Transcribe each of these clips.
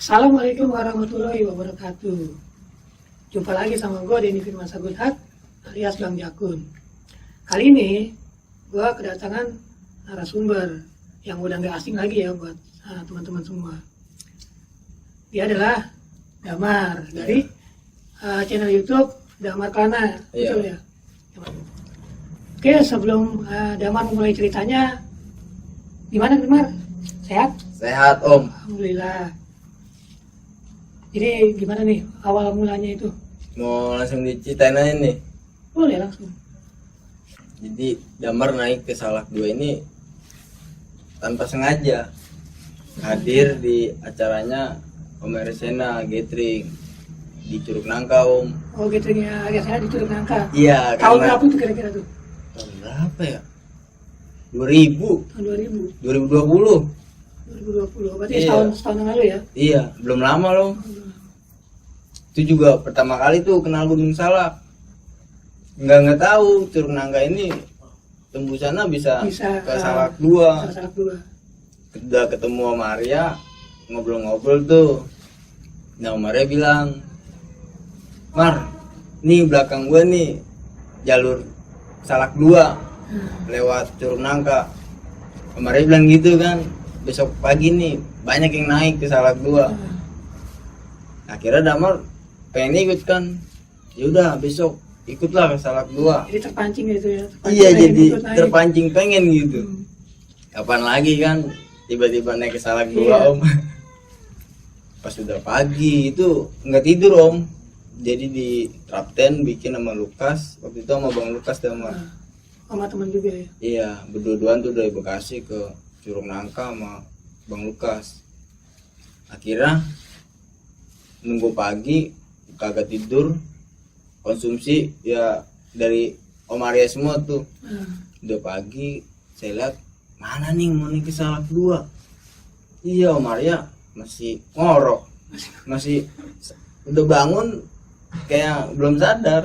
Assalamualaikum warahmatullahi wabarakatuh. Jumpa lagi sama gue Denny Firman Sagulhat alias Bang Jakun. Kali ini gue kedatangan narasumber yang udah nggak asing lagi ya buat teman-teman semua. Dia adalah Damar dari channel YouTube Damar Klana, betul ya? Oke, sebelum Damar mulai ceritanya, gimana Damar? Sehat? Sehat Om. Alhamdulillah. Jadi gimana nih awal mulanya itu? Mau langsung diceritain aja nih. Boleh langsung. Jadi Damar naik ke Salak 2 ini tanpa sengaja hadir di acaranya Om Eresena Gathering di Curug Nangka Om. Oh, gatheringnya agak saya di Curug Nangka. Iya. Tahun berapa tuh kira-kira tuh? Tahun berapa ya? 2000. Tahun 2000. 2020. 2020. Berarti Iya. setahun yang lalu ya? Iya, belum lama loh. Itu juga pertama kali tuh kenal Gunung Salak. Nggak tahu Curug Nangka ini tembusannya bisa ke Salak 2. Salak 2. Udah ketemu sama Arya, ngobrol-ngobrol tuh. Nah, Om Arya bilang, Mar, nih belakang gua nih jalur Salak 2 lewat Curug Nangka. Om Arya bilang gitu kan, besok pagi nih banyak yang naik ke Salak 2. Akhirnya Damar pengen ikut kan, yaudah besok ikutlah ke Salak 2. Jadi terpancing gitu ya? Iya, jadi terpancing pengen gitu. Kapan lagi kan tiba-tiba naik ke Salak 2 Iya. Om. Pas udah pagi itu nggak tidur Om, jadi di Trapten bikin sama Lukas, waktu itu sama Bang Lukas Damar. Sama teman juga ya? Iya, berdua-duaan tuh dari Bekasi ke Curug Nangka sama Bang Lukas. Akhirnya nunggu pagi, kagak tidur, konsumsi ya dari Om Arya semua tuh. Udah pagi, saya lihat mana nih mau nih ke Salak 2. Iya, Om Arya masih ngorok, masih udah bangun kayak belum sadar.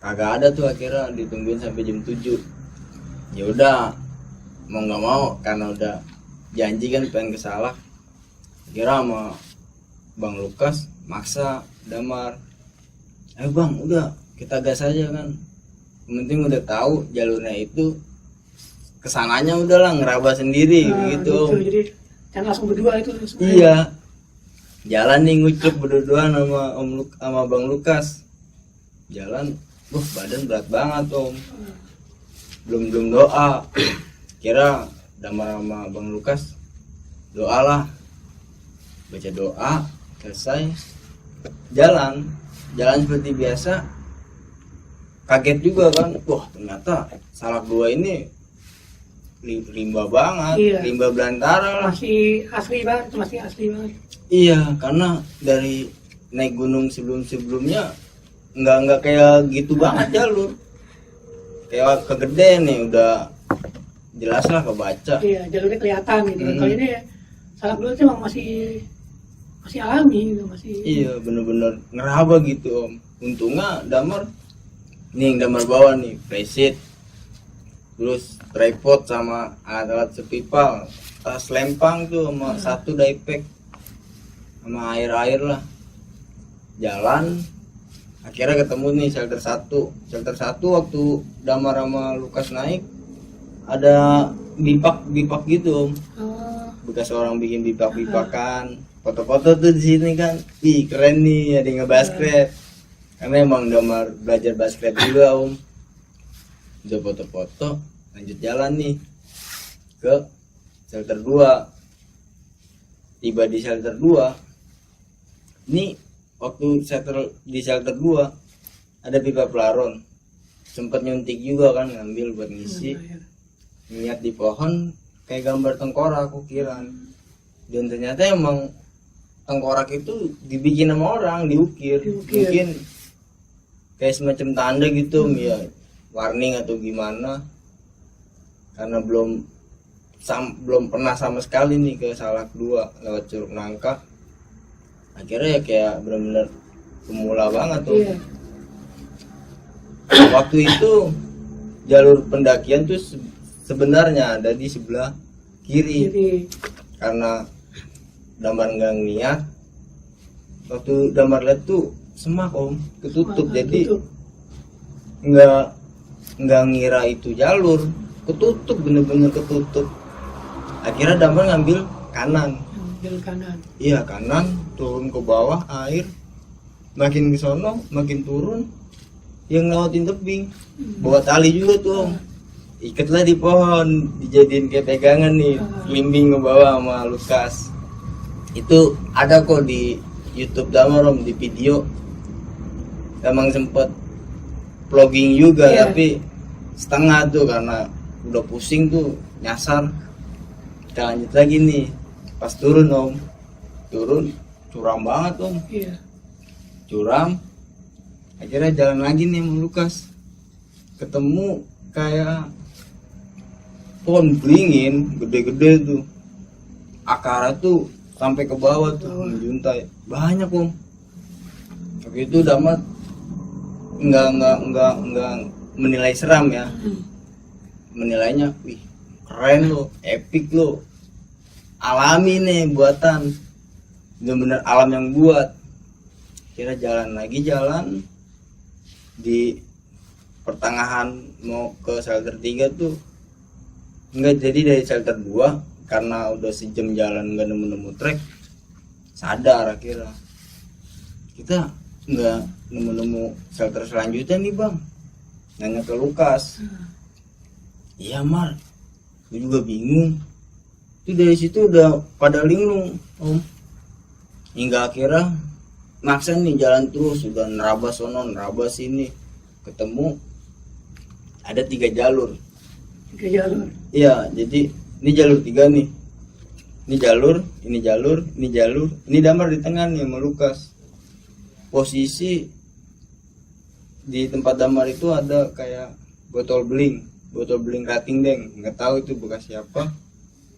Kagak ada tuh, akhirnya ditungguin sampai jam 7. Ya udah, mau nggak mau karena udah janji kan pengen ke Salak. Kira sama Bang Lukas maksa Damar, ayo Bang, udah kita gas aja kan. Yang penting udah tahu jalurnya itu, kesananya udahlah ngeraba sendiri gitu. Jadi jangan langsung berdua itu. Iya, jalan nih ngucuk berdua sama Bang Lukas. Jalan, badan berat banget Om. Belum doa. Kira Damar sama Bang Lukas doalah, baca doa, selesai jalan seperti biasa. Kaget juga kan, ternyata Salak 2 ini limbah banget. Iya. Limbah belantara lah. Masih asli banget, masih asli banget. Iya, karena dari naik gunung sebelumnya nggak kayak gitu banget jalur. Kayak kegede nih, udah jelas lah kebaca. Iya, jalurnya kelihatan gitu. Kalau ini Salak 2 itu emang masih alami gitu, masih. Iya, bener-bener ngeraba gitu Om. Untungnya Damar nih, yang Damar bawa nih preset, terus tripod sama alat-alat sepipal, tas lempang tuh sama satu diepack sama air lah. Jalan, akhirnya ketemu nih shelter 1 waktu Damar sama Lukas naik ada bipak gitu Om. Bekas orang bikin bipak-bipakan, foto-foto tuh di sini kan. Ih, keren nih, ada yang ngebasket. Karena emang Damar belajar basket juga Om. Udah foto-foto, lanjut jalan nih ke shelter 2. Tiba di shelter 2. Nih waktu di shelter 2 ada pipa pelaron. Sempet nyuntik juga kan, ngambil buat ngisi. Lihat di pohon kayak gambar tengkorak, aku kira. Dan ternyata emang tengkorak itu dibikin sama orang, diukir. Mungkin kayak semacam tanda gitu, ya warning atau gimana. Karena belum pernah sama sekali nih ke Salak 2 lewat Curug Nangka. Akhirnya ya kayak benar-benar pemula banget tuh. Iya. Waktu itu jalur pendakian tuh sebenarnya ada di sebelah kiri. Karena Damar nggak niat, waktu Damar lihat tuh semak om, ketutup. Jadi tutup. nggak ngira itu jalur, ketutup, bener-bener ketutup. Akhirnya Damar ngambil kanan. Ambil kanan. Iya kanan, turun ke bawah air, makin ke sono makin turun, yang ngelawatin tebing, bawa tali juga tuh om. Ikatlah di pohon, dijadiin kayak pegangan nih, kelimbing ke bawah sama Lukas. Itu ada kok di YouTube Damar om, di video. Emang sempet vlogging juga, Iya. tapi setengah tuh karena udah pusing tuh nyasar. Kita lanjut lagi nih, pas turun om, turun curam banget om, Iya. curam. Akhirnya jalan lagi nih sama Lukas, ketemu kayak pohon beringin gede-gede tuh, akarnya tuh sampai ke bawah tuh, menjuntai banyak om. Waktu itu Damar nggak menilai seram ya, menilainya wih keren lo, epic lo, alami nih buatan, bener-bener alam yang buat. Kira jalan lagi, jalan di pertengahan mau ke shelter 3 tuh nggak jadi, dari shelter 2 karena udah sejam jalan nggak nemu trek, sadar akhirnya kita nggak nemu shelter selanjutnya nih bang. Nanya ke Lukas, iya Mar, gue juga bingung. Itu dari situ udah pada linglung om, hingga akhirnya maksa nih jalan terus, udah nerabas sono nerabas sini, ketemu ada 3 jalur. 3 jalur. Iya, jadi ini jalur 3 nih, ini jalur, ini jalur, ini jalur, ini Damar di tengah nih sama Lukas. Posisi di tempat Damar itu ada kayak botol beling rating deng, nggak tahu itu bekas siapa,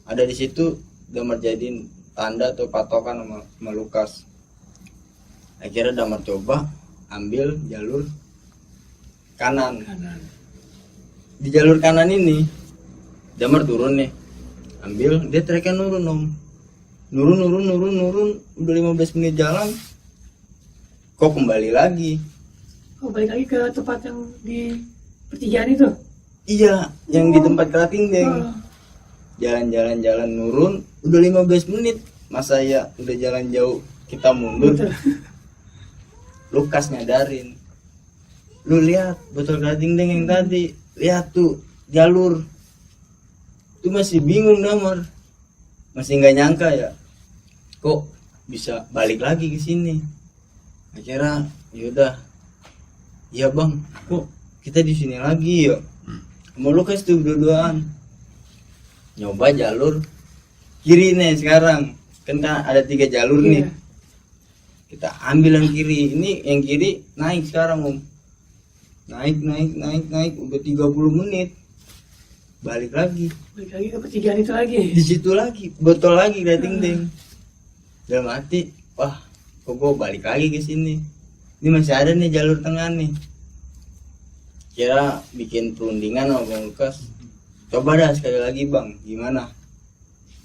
ada di situ. Damar jadiin tanda atau patokan sama Lukas. Akhirnya Damar coba ambil jalur kanan. Di jalur kanan ini Damar turun nih, ambil, dia treknya nurun om, nurun, udah 15 menit jalan kok kembali lagi. Oh, balik lagi ke tempat yang di pertigaan itu. Iya, yang di tempat kerating deng. Oh. Jalan nurun udah 15 menit, masa ya udah jalan jauh kita mundur. Betul. Lukas nyadarin, lu lihat botol kerating deng yang tadi, lihat tuh jalur. Itu masih bingung Damar, masih nggak nyangka ya kok bisa balik lagi ke sini. Akhirnya yaudah, iya bang, kok kita di sini lagi ya. Sama Lukas tuh berdua-duaan nyoba jalur kiri nih sekarang, kan ada 3 jalur nih. Iya. Kita ambil yang kiri, ini yang kiri naik sekarang om, naik udah 30 menit, balik lagi ke pertigaan itu lagi. di situ lagi, botol lagi rating deng. Dalam hati, wah kok gue balik lagi ke sini, ini masih ada nih jalur tengah nih. Kira bikin perundingan sama Bang Lukas, coba dah sekali lagi bang, gimana?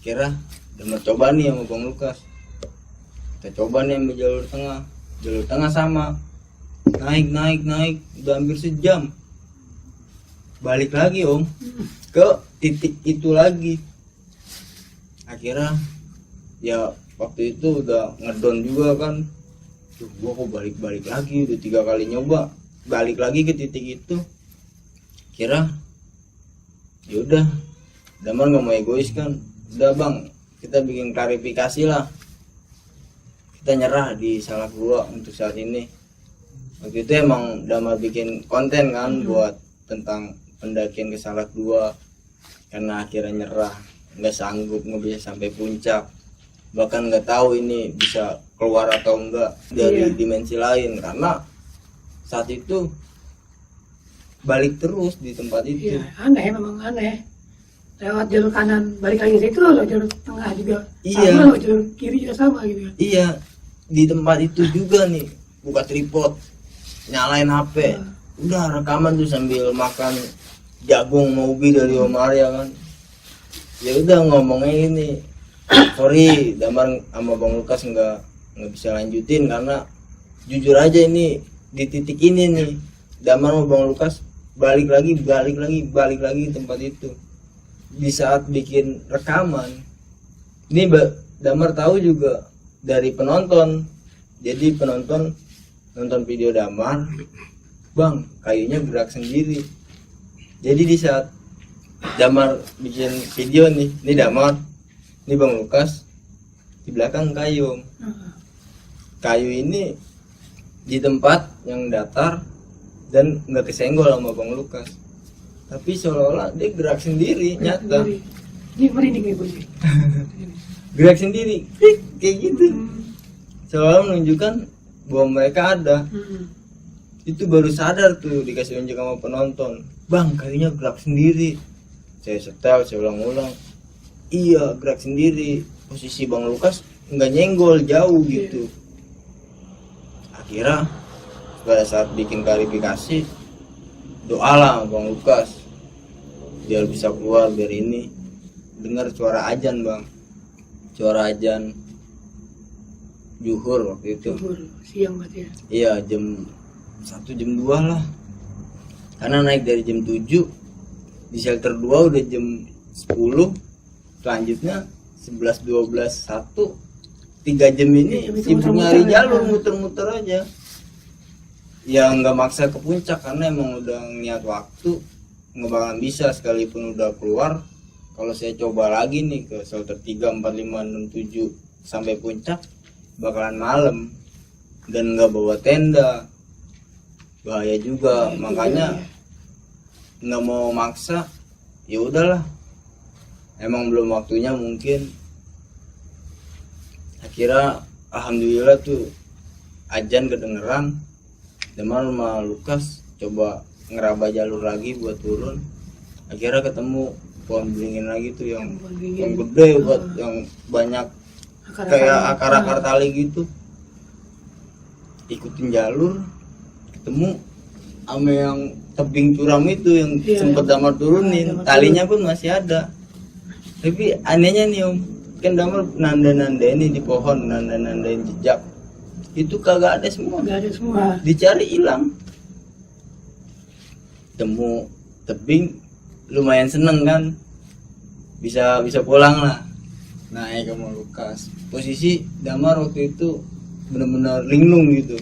Kira udah mau coba nih sama Bang Lukas, kita coba nih ambil jalur tengah sama, naik udah hampir sejam, balik lagi om ke titik itu lagi. Akhirnya ya waktu itu udah ngedon juga kan, tuh gua kok balik lagi, udah 3 kali nyoba balik lagi ke titik itu. Kira yaudah, Damar nggak mau egois kan, udah bang kita bikin klarifikasi lah, kita nyerah di Salak 2 untuk saat ini. Waktu itu emang Damar bikin konten kan buat tentang pendakian ke Salak 2, karena akhirnya nyerah, nggak sanggup, nggak bisa sampai puncak, bahkan nggak tahu ini bisa keluar atau enggak dari dimensi lain, karena saat itu balik terus di tempat itu. Iya, aneh, memang aneh. Lewat jalur kanan balik lagi ke situ, lewat jalur tengah juga Iya. sama, lewat jalur kiri juga sama gitu kan. Iya, di tempat itu juga nih, buka tripod, nyalain HP, udah rekaman tuh sambil makan jagung mau ubi dari Om Arya kan. Ya udah ngomongnya ini, sorry Damar sama Bang Lukas nggak bisa lanjutin karena jujur aja ini di titik ini nih Damar sama Bang Lukas balik lagi ke tempat itu di saat bikin rekaman. Ini Damar tahu juga dari penonton, jadi penonton nonton video Damar, Bang kayunya gerak sendiri. Jadi di saat Damar bikin video nih, ini Damar, ini Bang Lukas, di belakang kayu. Kayu ini di tempat yang datar dan nggak kesenggol sama Bang Lukas, tapi seolah-olah dia gerak sendiri, nyata. Ini merinding nih bos. Gerak sendiri, klik, kayak gitu. Seolah menunjukkan bahwa mereka ada. Itu baru sadar tuh dikasih unjuk sama penonton, Bang kayunya gerak sendiri. Saya setel, saya ulang-ulang, iya gerak sendiri. Posisi Bang Lukas nggak nyenggol, jauh gitu. Akhirnya pada saat bikin klarifikasi, doalah Bang Lukas biar bisa keluar biar ini dengar suara ajan, Bang, suara ajan zuhur waktu itu. Zuhur siang berarti ya? Iya, jam 1 jam 2 lah, karena naik dari jam 7 di shelter 2 udah jam 10, selanjutnya 11, 12, 1 3 jam ini sibuk nyari jalur, muter-muter aja. Ya nggak maksa ke puncak karena emang udah niat waktu nggak bakalan bisa, sekalipun udah keluar. Kalau saya coba lagi nih ke shelter 3, 4, 5, 6, 7 sampai puncak bakalan malam dan nggak bawa tenda, bahaya juga. Makanya nggak mau maksa, ya udahlah, emang belum waktunya mungkin. Akhirnya alhamdulillah tuh ajan kedengeran. Damar sama Lukas coba ngeraba jalur lagi buat turun. Akhirnya ketemu pohon beringin lagi tuh yang gede buat yang banyak kayak akar-akar tali gitu. Ikutin jalur, ketemu sama yang tebing curam itu yang sempet Damar turunin. Talinya pun masih ada. Tapi anehnya nih Om, kan Damar nanda-nandain di pohon, nanda-nandain jejak. Itu kagak ada semua. Gak ada semua. Dicari hilang. Temu tebing, lumayan seneng kan, bisa pulang lah. Naik sama Lukas. Posisi Damar waktu itu benar-benar linglung gitu,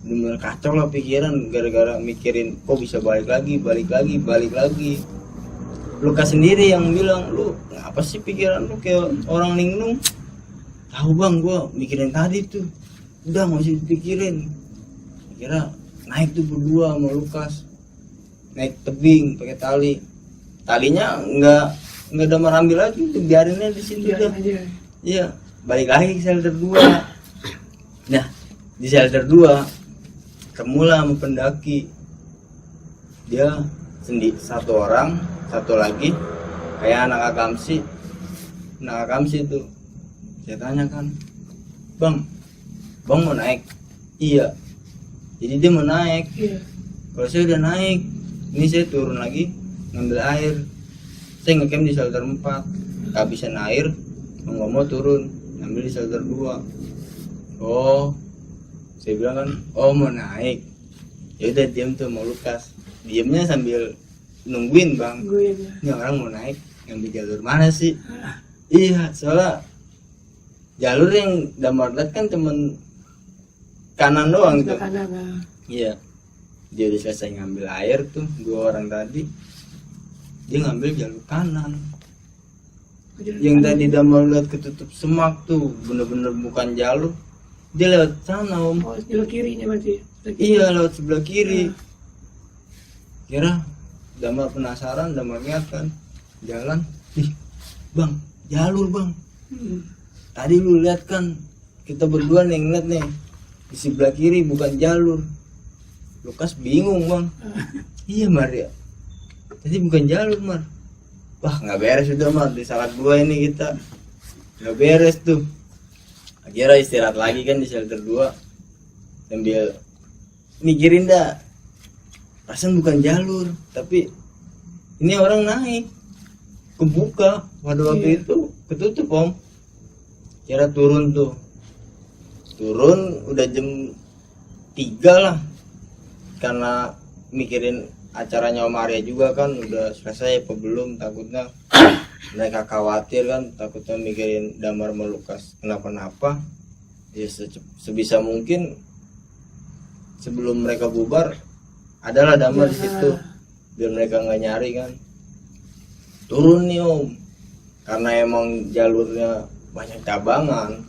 benar-benar kacau lah pikiran gara-gara mikirin kok bisa balik lagi. Lukas sendiri yang bilang, lu apa sih pikiran lu kayak orang linglung? Tahu Bang, gua mikirin tadi tuh. Udah nggak usah dipikirin. Kira naik tuh berdua sama Lukas, naik tebing pakai tali. Talinya nggak Damar ambil lagi tuh, biarinnya di situ dah. Iya, balik lagi ke shelter 2. Nah di shelter 2 kemulah sama pendaki. Dia sendiri, satu orang, satu lagi kayak anak akamsi tuh. Saya tanya kan, Bang mau naik? Iya. Jadi dia mau naik. Iya. Kalau saya udah naik, ini saya turun lagi ngambil air. Saya ngecamp di shelter 4, kehabisan air, mau turun ngambil di shelter 2. Oh, saya bilang kan, oh mau naik. Ya udah diam tuh mau Lukas. Diamnya sambil nungguin Bang. Ini orang mau naik, ngambil jalur mana sih? Iya, soalnya jalur yang Damar lihat kan temen kanan doang tuh. Iya, dia udah selesai ngambil air tuh, 2 orang tadi, dia ngambil jalur kanan. Yang tadi Damar lihat ketutup semak tuh, bener-bener bukan jalur, dia lewat sana Om. Oh, jalur kirinya berarti. Iya, lewat sebelah kiri. Kira Damar penasaran, Damar lihat kan jalan, ih Bang, jalur Bang. Tadi lu lihat kan, kita berdua nih ngeliat nih, di sebelah kiri bukan jalur. Lukas bingung Bang. Iya Mar ya, tadi bukan jalur Mar. Wah nggak beres udah Mar, di salah 2 ini kita nggak beres tuh. Akhirnya istirahat lagi kan di shelter 2 sambil mikirin dah, perasaan bukan jalur, tapi ini orang naik kebuka. Pada waktu itu ketutup Om, kira turun udah jam 3 lah, karena mikirin acaranya Om Arya juga kan udah selesai apa belum, takutnya mereka khawatir kan, takutnya mikirin Damar sama Lukas kenapa-napa. Ya sebisa mungkin sebelum mereka bubar adalah Damar di situ biar mereka nggak nyari kan. Turun nih Om, karena emang jalurnya banyak cabangan.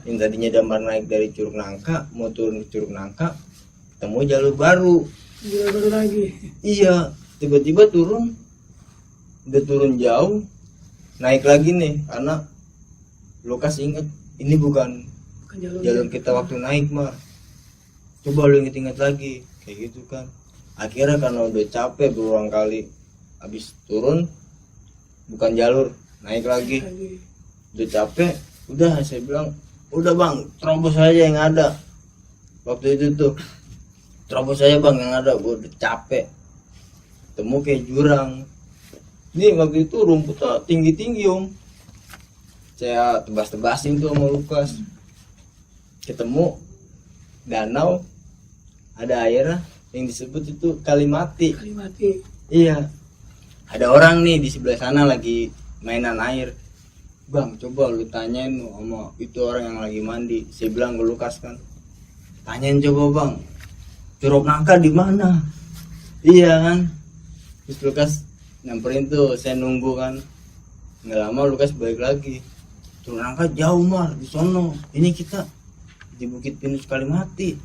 Yang tadinya Damar naik dari Curug Nangka mau turun ke Curug Nangka, ketemu jalur baru lagi. Iya, tiba-tiba turun, udah turun jauh, naik lagi nih, karena Lukas inget ini bukan jalur kita waktu naik Mar, coba lu inget-inget lagi, kayak gitu kan. Akhirnya karena udah capek berulang kali, habis turun bukan jalur, naik lagi, udah capek, udah saya bilang, udah bang, terobos aja yang ada. Waktu itu tuh terobos aja bang yang ada, gue udah capek. Ketemu kayak jurang. Ini waktu itu rumputnya tinggi-tinggi Om. Saya tebas-tebasin tuh sama Lukas. Ketemu danau, ada airnya yang disebut itu Kalimati. Iya. Ada orang nih di sebelah sana lagi mainan air. Bang, coba lu tanyain sama itu orang yang lagi mandi. Saya bilang ke Lukas kan, tanyain coba bang, Curug Nangka di mana? Iya kan. Terus Lukas nyamperin tuh, saya nunggu kan. Nggak lama Lukas balik lagi. Curug Nangka jauh Mar, di sono. Ini kita di Bukit Pinus Kalimati.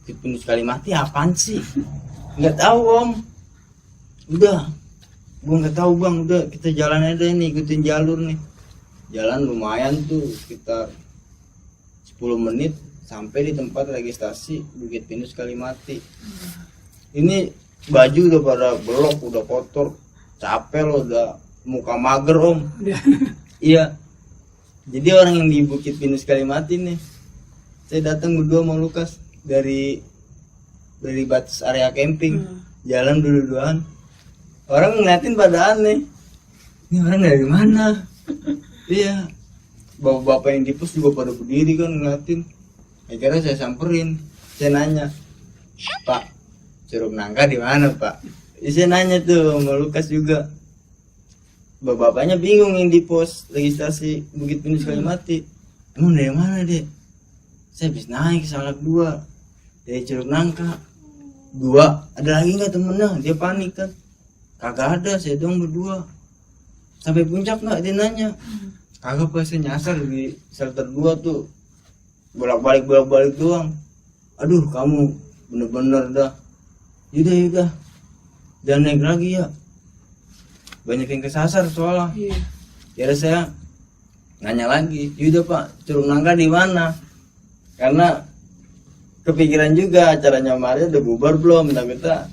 Bukit Pinus Kalimati apaan sih? Nggak tahu Om. Udah, gua nggak tahu bang. Udah kita jalan aja nih, ikutin jalur nih. Jalan lumayan tuh, sekitar 10 menit sampai di tempat registrasi Bukit Pinus Kalimati. Ini baju udah pada belok, udah kotor, capek lo, udah muka mager Om. Iya. Jadi orang yang di Bukit Pinus Kalimati nih, saya datang berdua sama Lukas dari batas area camping, jalan dulu-duaan. Orang ngeliatin pada aneh, ini orang dari mana? Iya. Bapak-bapak yang di pos juga pada berdiri kan ngeliatin. Akhirnya saya samperin, saya nanya, Pak, Curug Nangka di mana Pak? Saya nanya tuh sama Lukas juga. Bapak-bapaknya bingung yang di pos registrasi Bukit Pinus Kalimati. Emang dari mana dek? Saya habis naik Salak 2 dari Curug Nangka. 2, ada lagi nggak temennya? Dia panik kan. Kagak ada, saya doang berdua. Sampai puncak nggak? Dia nanya. Kagak Pak, saya nyasar di shelter 2 tuh. Bolak-balik doang. Aduh kamu bener-bener dah. Yaudah jangan naik lagi ya, banyak yang kesasar soalnya. Jadi saya nanya lagi, yaudah Pak, Curug Nangka di mana? Karena kepikiran juga acaranya Maria udah bubar belum, tapi kita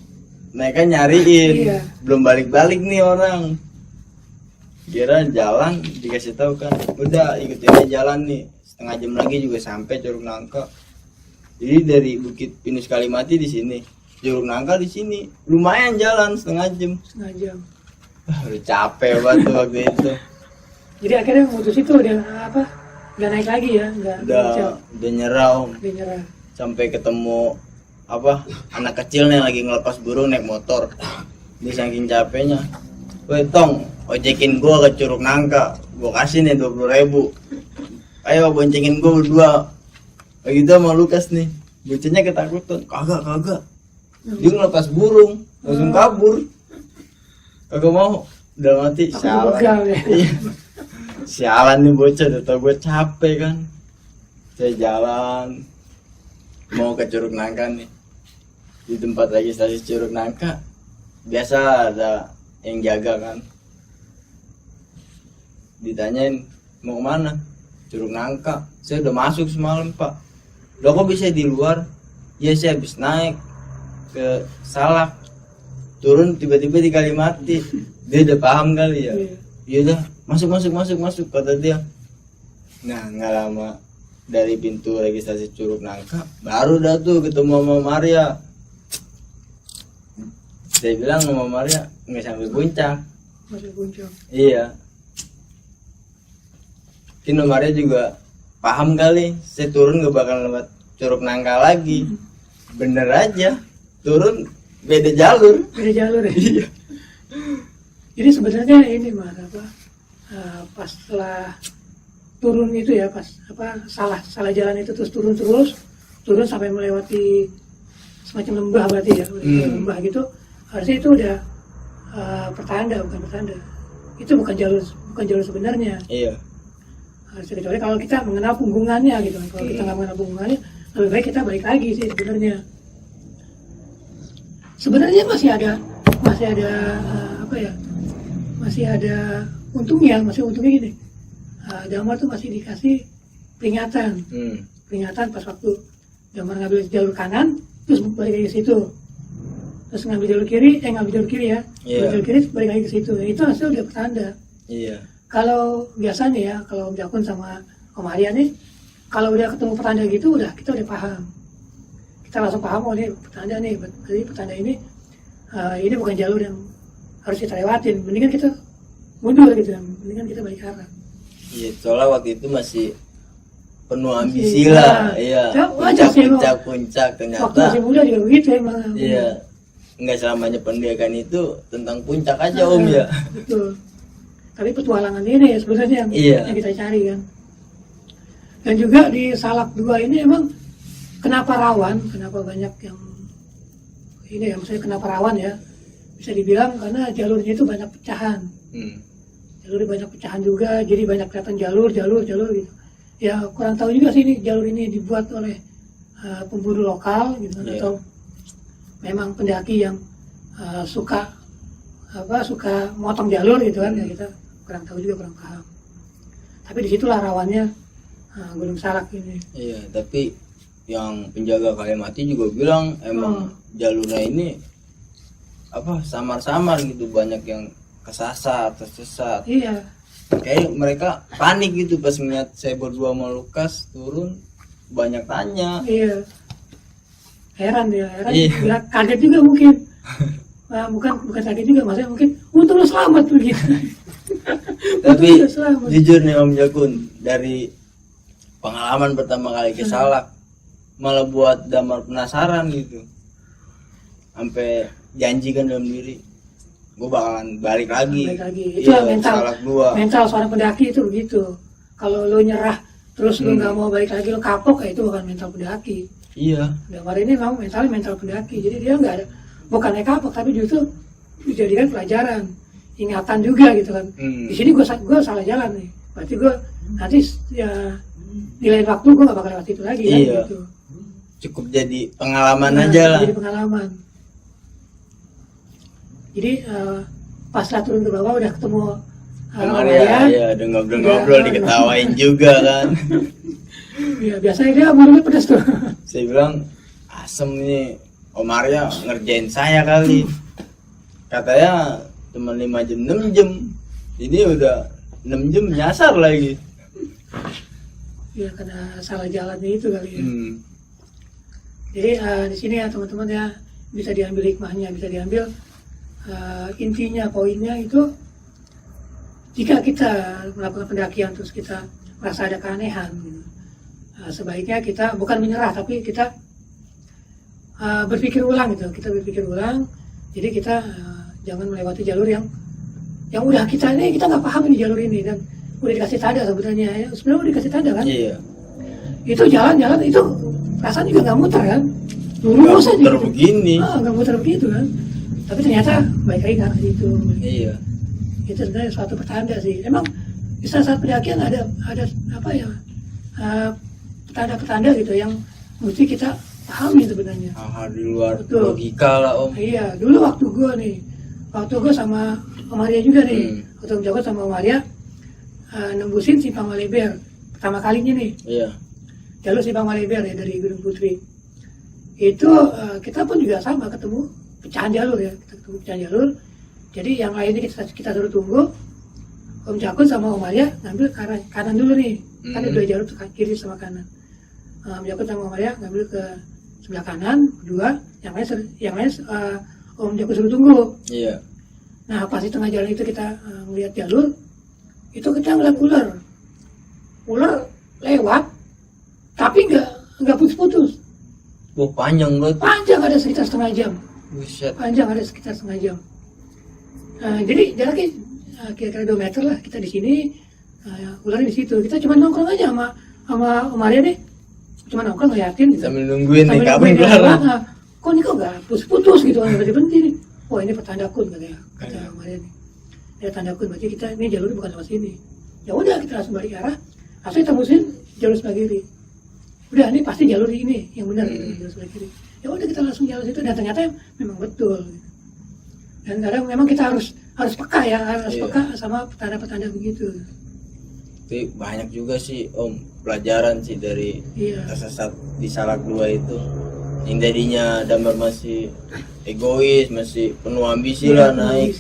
mereka nyariin, belum balik-balik nih orang. Kira jalan dikasih tahu kan, udah ikutin aja jalan nih, setengah jam lagi juga sampai Curug Nangka. Jadi dari Bukit Pinus Kalimati di sini, Curug Nangka di sini, lumayan jalan setengah jam. Udah capek banget waktu itu. Jadi akhirnya memutus itu udah naik lagi ya, udah nyerah Om. Sampai ketemu anak kecil nih lagi ngelepas burung naik motor. Dia saking capeknya, woi Tong, ojekin gua ke Curug Nangka, gua kasih nih 20.000. Ayo boncengin gua berdua. Begitu sama Lukas nih, bocahnya ketakutan, kagak. Dia ngelepas burung, langsung kabur. Kagak mau, udah mati. Sialan. Sialan nih bocah, udah tau gue capek kan. Saya jalan mau ke Curug Nangka nih. Di tempat registrasi Curug Nangka biasa ada yang jaga kan. Ditanyain mau kemana? Curug Nangka. Saya udah masuk semalam Pak. Loh kok bisa di luar? Ya saya habis naik ke Salak, turun tiba-tiba di Kalimati. Dia udah paham kali ya. Iya udah masuk kata dia. Nah nggak lama dari pintu registrasi Curug Nangka baru dah tuh ketemu sama Maria. Saya bilang sama Maria nggak sampai puncak. Iya. Kini Maria juga paham kali saya turun gak bakal lewat Curug Nangka lagi. Bener aja turun beda jalur. ya. Jadi sebenarnya ini mah pas setelah turun itu ya, pas salah jalan itu terus turun sampai melewati semacam lembah berarti ya, lembah gitu, harusnya itu udah pertanda, bukan pertanda. Itu bukan jalur sebenarnya. Iya. Harusnya, kecuali kalau kita mengenal punggungannya gitu. Kalau kita nggak mengenal punggungannya, lebih baik kita balik lagi sih sebenarnya. Sebenarnya masih ada masih ada untungnya gini. Damar tuh masih dikasih peringatan pas waktu Damar ngambil jalur kanan terus balik lagi ke situ, terus ngambil jalur kiri ya, ngambil jalur kiri terus balik lagi ke situ. Itu hasil udah pertanda. Iya. Kalau biasanya ya, kalau Om Jakun sama Om Arya nih, kalau udah ketemu pertanda gitu, kita udah paham. Kita langsung paham, oh ini pertanda nih, berarti pertanda ini bukan jalur yang harus kita lewatin. Mendingan kita mundur gitu, mendingan kita balik arah. Iya, soalnya waktu itu masih penuh ambisi lah. Iya. Puncak ternyata. Waktu masih muda juga begitu emang. Iya. Enggak selamanya pendidikan itu tentang puncak aja Om ya. Betul. Tapi petualangan ini ya sebenarnya yang kita cari kan. Dan juga di Salak 2 ini emang kenapa rawan, kenapa banyak yang ini ya, maksudnya kenapa rawan ya, bisa dibilang karena jalurnya itu banyak pecahan. Jalurnya banyak pecahan juga, jadi banyak kelihatan jalur gitu. Ya kurang tahu juga sih ini jalur ini dibuat oleh pemburu lokal gitu, atau memang pendaki yang suka motong jalur gitu kan, ya kita kurang tahu juga, kurang paham. Tapi disitulah rawannya Gunung Salak ini. Iya, tapi yang penjaga Kalimati juga bilang emang jalurnya ini samar-samar gitu, banyak yang tersesat. Iya. Kayak mereka panik gitu pas ngeliat saya berdua sama Lukas turun, banyak tanya. Iya. Heran. Iya. Kaget juga mungkin. Bukan kaget juga, maksudnya mungkin untung lo selamat begitu. Tapi jujur nih Om Jakun, dari pengalaman pertama kali ke Salak malah buat Damar penasaran gitu, sampai janji kan dalam diri gue bakalan balik lagi. Itu mental seorang pendaki itu begitu. Kalau lo nyerah terus lo nggak mau balik lagi, lo kapok, ya itu bukan mental pendaki. Iya. Damar ini memang mental pendaki, jadi dia nggak ada, bukannya kapok tapi justru dijadikan pelajaran, ingatan juga gitu kan. Di sini gue salah jalan nih, berarti gue nanti ya di lain waktu gue gak bakal lewat itu lagi. Iya. Gitu. Cukup jadi pengalaman aja lah. Jadi pengalaman. Jadi pas lah turun ke bawah udah ketemu Maria, ya udah ngobrol diketawain juga kan. Iya, biasanya dia mulutnya pedas tuh. Saya bilang asem nih, Om Arya ngerjain saya kali. Katanya cuma 5 jam 6 jam, ini udah 6 jam nyasar lagi. Ya karena salah jalannya itu kali ya. Jadi di sini ya teman-teman ya, bisa diambil hikmahnya, bisa diambil intinya, poinnya itu, jika kita melakukan pendakian terus kita merasa ada keanehan, sebaiknya kita bukan menyerah tapi kita berpikir ulang gitu. Kita berpikir ulang, jadi kita jangan melewati jalur yang udah kita nggak paham ini jalur ini, dan udah dikasih tanda sebenarnya udah dikasih tanda kan. Iya. Itu jalan-jalan itu rasanya juga nggak muter kan, lurus aja gitu. Begini. Nggak muter begitu kan, tapi ternyata baik lagi kan itu. Iya. Itu sebenarnya suatu pertanda sih. Emang di saat pendakian ada apa ya, petanda-petanda gitu yang mesti kita pahami sebenarnya. Hal di luar logika lah Om. Iya, dulu waktu gue sama Om Arya juga nih, waktu Om Jakun sama Om Arya nembusin Simpang Maleber pertama kalinya nih. Iya. Jalur Simpang Maleber ya dari Gunung Putri. Itu kita pun juga sama ketemu pecahan jalur ya, kita ketemu pecahan jalur. Jadi yang lainnya kita suruh tunggu. Om Jakun sama Om Arya ngambil kanan dulu nih, kan ada 2 jalur, kiri sama kanan. Om Jakun sama Om Arya ngambil ke sebelah kanan, kedua, yang lain Om Jakun suruh tunggu. Iya. Nah pas di tengah jalan itu kita melihat jalur, itu kita ngeliat ular lewat Wah, panjang banget. Panjang, ada sekitar setengah jam. Buset. Panjang ada sekitar setengah jam. Jadi jaraknya kira-kira 2 meter lah kita di sini, ularnya di situ. Kita cuma nongkrong aja sama Om Arya deh, cuma nongkrong ngeliatin gitu. Sambil nungguin nih Sambil kapan nungguin kelar. dia, kok ini kok gak putus-putus gitu kan, berhenti nih. Oh ini pertanda kun katanya, kata Om Arya nih. Ini tanda kun, berarti kita ini jalurnya bukan lewat sini. Ya udah kita langsung balik arah, langsung kita musuhin jalur sebelah kiri. Udah ini pasti jalur ini yang benar, jalur sebelah kiri. Ya udah kita langsung jalur situ, dan ternyata memang betul. Gitu. Dan kadang memang kita harus peka ya, harus peka sama petanda-petanda begitu. Tapi banyak juga sih Om pelajaran sih dari tersesat di Salak 2 itu. Yang tadinya Damar masih egois, masih penuh ambisi lah naik,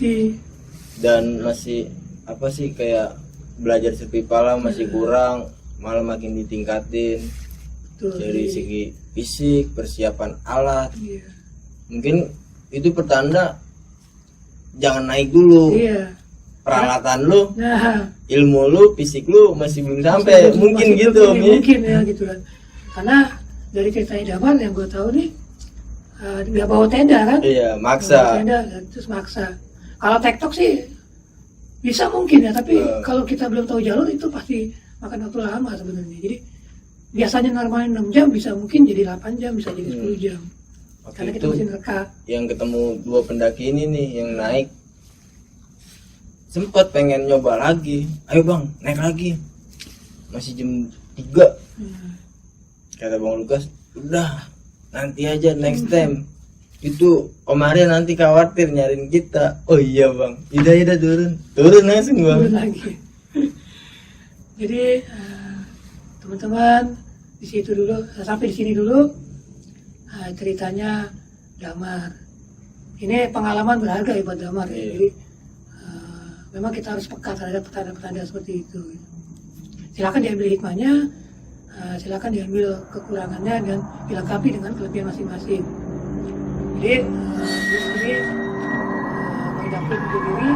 dan masih apa sih kayak belajar sepi pala masih kurang, malah makin ditingkatin. Betul, dari segi fisik, persiapan alat. Mungkin itu pertanda jangan naik dulu. Peralatan lu, ilmu lu, fisik lu masih belum sampai. Mungkin gitu, mungkin ya gitu kan. Karena dari ceritanya Damar yang gue tahu nih, dia bawa tenda kan? Iya, maksa. Bawa tenda, terus maksa. Kalau tektok sih bisa mungkin ya, tapi kalau kita belum tahu jalur itu pasti makan waktu lama sebenarnya. Jadi biasanya normalnya 6 jam bisa mungkin jadi 8 jam, bisa jadi 10 jam. Karena kita masih nerka. Yang ketemu 2 pendaki ini nih yang naik, sempat pengen nyoba lagi. Ayo bang, naik lagi. Masih jam 3. Kata Bang Lukas, udah nanti aja next time. Itu Om Arya nanti khawatir nyariin kita. Oh iya bang, udah turun langsung bang. Turun lagi. Jadi teman-teman di situ dulu, sampai di sini dulu ceritanya Damar. Ini pengalaman berharga ya buat Damar. Jadi memang kita harus peka terhadap petanda-petanda seperti itu. Silakan diambil hikmahnya, silakan diambil kekurangannya dan dilengkapi dengan kelebihan masing-masing. Jadi di sini Bang David undur diri.